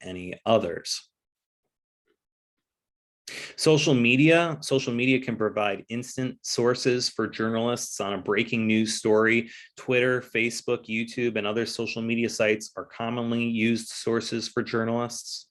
any others. Social media can provide instant sources for journalists on a breaking news story. Twitter, Facebook, YouTube, and other social media sites are commonly used sources for journalists.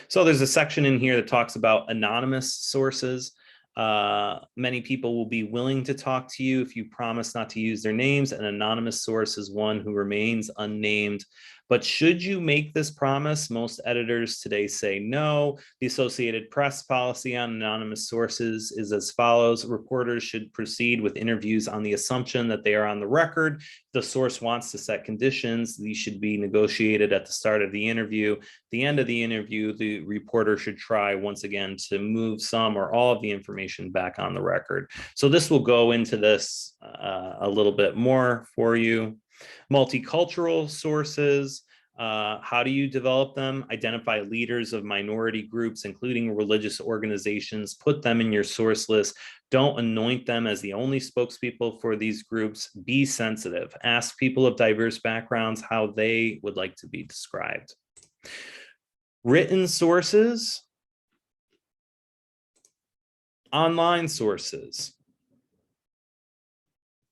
So there's a section in here that talks about anonymous sources. Many people will be willing to talk to you if you promise not to use their names. An anonymous source is one who remains unnamed. But should you make this promise? Most editors today say no. The Associated Press policy on anonymous sources is as follows. Reporters should proceed with interviews on the assumption that they are on the record. If the source wants to set conditions, these should be negotiated at the start of the interview. At the end of the interview, the reporter should try once again to move some or all of the information back on the record. So this will go into this a little bit more for you. Multicultural sources, how do you develop them? Identify leaders of minority groups, including religious organizations, put them in your source list. Don't anoint them as the only spokespeople for these groups. Be sensitive. Ask people of diverse backgrounds how they would like to be described. Written sources, online sources.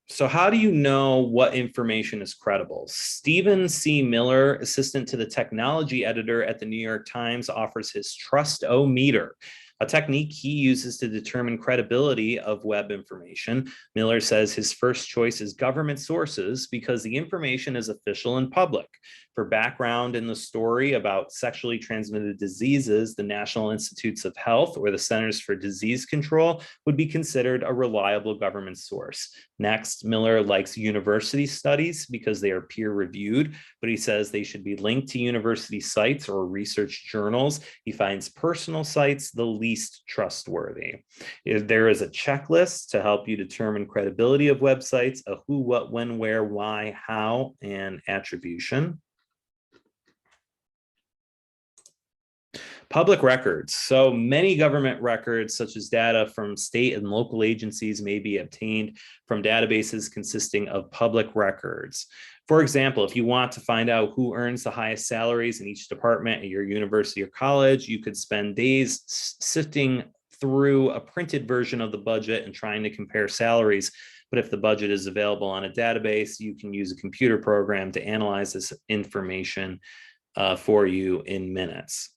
So how do you know what information is credible? Stephen C. Miller, assistant to the technology editor at the New York Times, offers his Trust-O-Meter, a technique he uses to determine credibility of web information. Miller says his first choice is government sources because the information is official and public. For background in the story about sexually transmitted diseases, the National Institutes of Health or the Centers for Disease Control would be considered a reliable government source. Next, Miller likes university studies because they are peer-reviewed, but he says they should be linked to university sites or research journals. He finds personal sites the least trustworthy. There is a checklist to help you determine credibility of websites, a who, what, when, where, why, how, and attribution. Public records. So many government records, such as data from state and local agencies, may be obtained from databases consisting of public records. For example, if you want to find out who earns the highest salaries in each department at your university or college, you could spend days sifting through a printed version of the budget and trying to compare salaries. But if the budget is available on a database, you can use a computer program to analyze this information for you in minutes.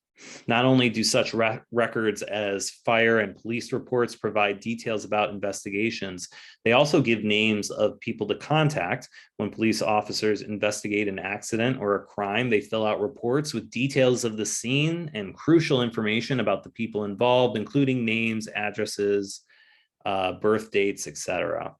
Not only do such records as fire and police reports provide details about investigations, they also give names of people to contact. When police officers investigate an accident or a crime, they fill out reports with details of the scene and crucial information about the people involved, including names, addresses, birth dates, etc.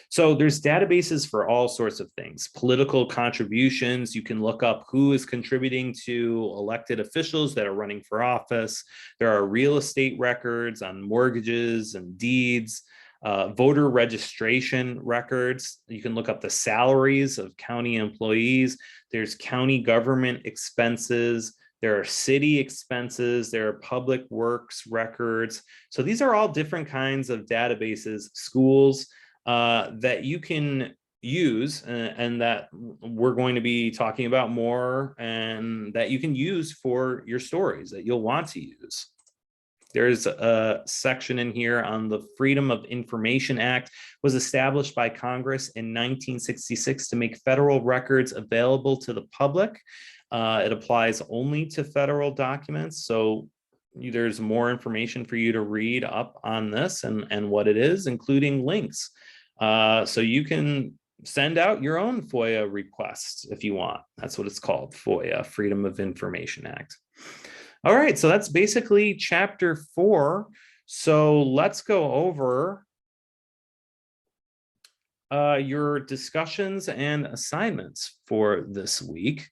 So there's databases for all sorts of things. Political contributions, you can look up who is contributing to elected officials that are running for office. There are real estate records on mortgages and deeds, voter registration records. You can look up the salaries of county employees. There's county government expenses. There are city expenses, there are public works records. So these are all different kinds of databases, schools, that you can use and that we're going to be talking about more and that you can use for your stories that you'll want to use. There's a section in here on the Freedom of Information Act was established by Congress in 1966 to make federal records available to the public. It applies only to federal documents. So there's more information for you to read up on this and what it is, including links. So you can send out your own FOIA requests if you want. That's what it's called, FOIA, Freedom of Information Act. All right, so that's basically chapter 4. So let's go over your discussions and assignments for this week.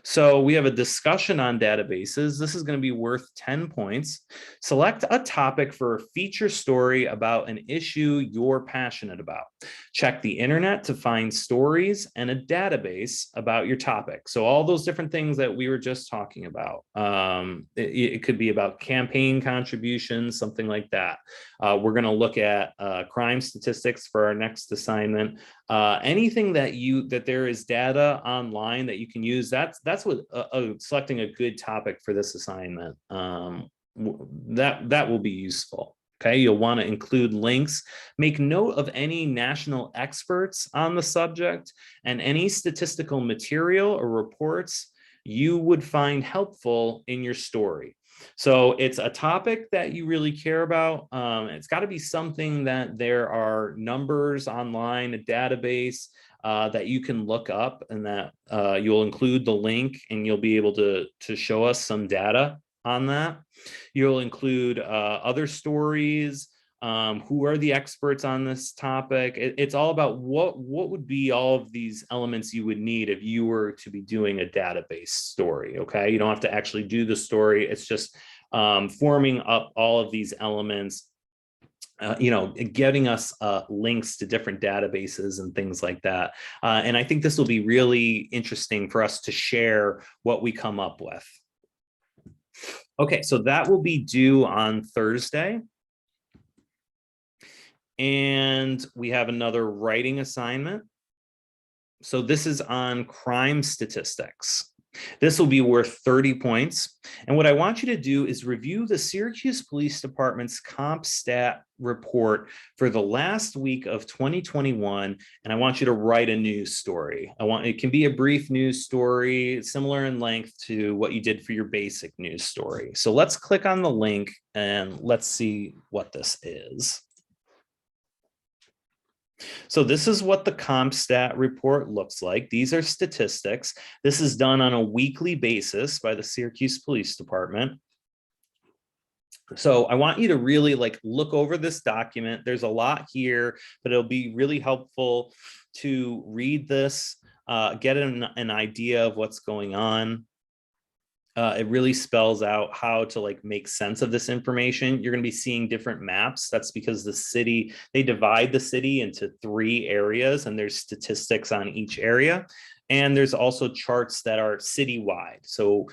So we have a discussion on databases. This is going to be worth 10 points. Select a topic for a feature story about an issue you're passionate about. Check the internet to find stories and a database about your topic. So all those different things that we were just talking about. It could be about campaign contributions, something like that. We're going to look at crime statistics for our next assignment. Anything that there is data online that you can use, that's what selecting a good topic for this assignment, that will be useful. Okay, you'll want to include links, make note of any national experts on the subject, and any statistical material or reports you would find helpful in your story. So it's a topic that you really care about. It's got to be something that there are numbers online, a database that you can look up, and that you'll include the link, and you'll be able to show us some data on that. You'll include other stories. Who are the experts on this topic? It's all about what would be all of these elements you would need if you were to be doing a database story. Okay, you don't have to actually do the story. It's just forming up all of these elements, getting us links to different databases and things like that. And I think this will be really interesting for us to share what we come up with. Okay, so that will be due on Thursday. And we have another writing assignment. So this is on crime statistics. This will be worth 30 points. And what I want you to do is review the Syracuse Police Department's CompStat report for the last week of 2021. And I want you to write a news story. It can be a brief news story, similar in length to what you did for your basic news story. So let's click on the link and let's see what this is. So this is what the CompStat report looks like. These are statistics. This is done on a weekly basis by the Syracuse Police Department. So I want you to really look over this document. There's a lot here, but it'll be really helpful to read this, get an idea of what's going on. It really spells out how to make sense of this information. You're going to be seeing different maps. That's because they divide the city into 3 areas, and there's statistics on each area. And there's also charts that are citywide. So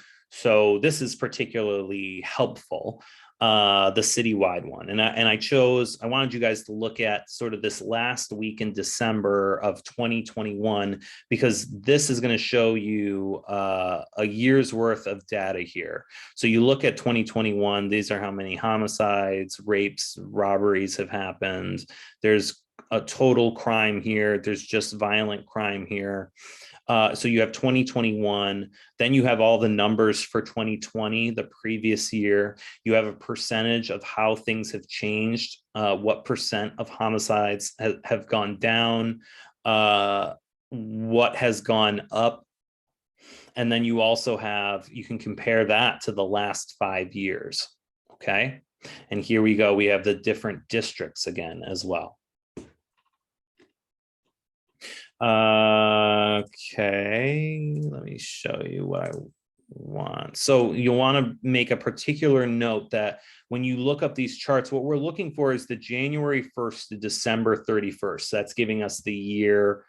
this is particularly helpful, the citywide one. And I wanted you guys to look at sort of this last week in December of 2021, because this is going to show you a year's worth of data here. So you look at 2021, these are how many homicides, rapes, robberies have happened. There's a total crime here. There's just violent crime here. So you have 2021, then you have all the numbers for 2020, the previous year. You have a percentage of how things have changed, what percent of homicides have gone down, what has gone up. And then you also you can compare that to the last 5 years, okay? And here we go, we have the different districts again as well. Okay, let me show you what I want. So you want to make a particular note that when you look up these charts, what we're looking for is the January 1st to December 31st. So that's giving us the year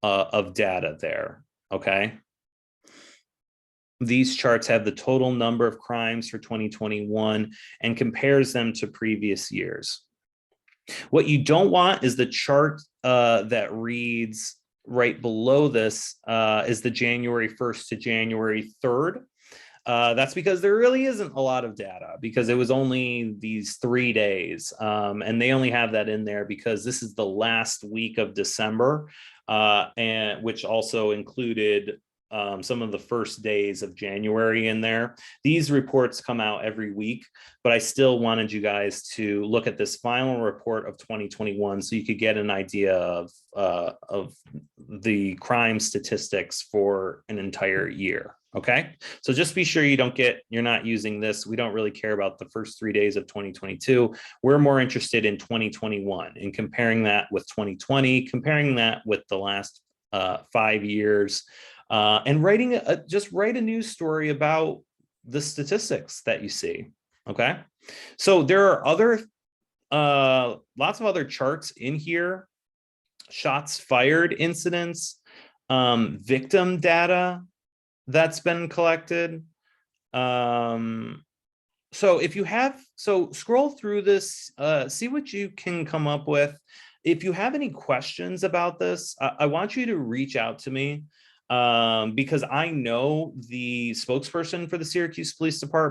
of data there, okay? These charts have the total number of crimes for 2021 and compares them to previous years. What you don't want is the chart that reads right below this is the January 1st to January 3rd. That's because there really isn't a lot of data, because it was only these 3 days. And they only have that in there because this is the last week of December, and which also included some of the first days of January in there. These reports come out every week, but I still wanted you guys to look at this final report of 2021 so you could get an idea of the crime statistics for an entire year. Okay, so just be sure you're not using this. We don't really care about the first 3 days of 2022. We're more interested in 2021 and comparing that with 2020, comparing that with the last 5 years. and just write a news story about the statistics that you see. Okay. So there are lots of other charts in here: shots fired incidents, victim data that's been collected. So scroll through this, see what you can come up with. If you have any questions about this, I want you to reach out to me, because I know the spokesperson for the Syracuse Police Department.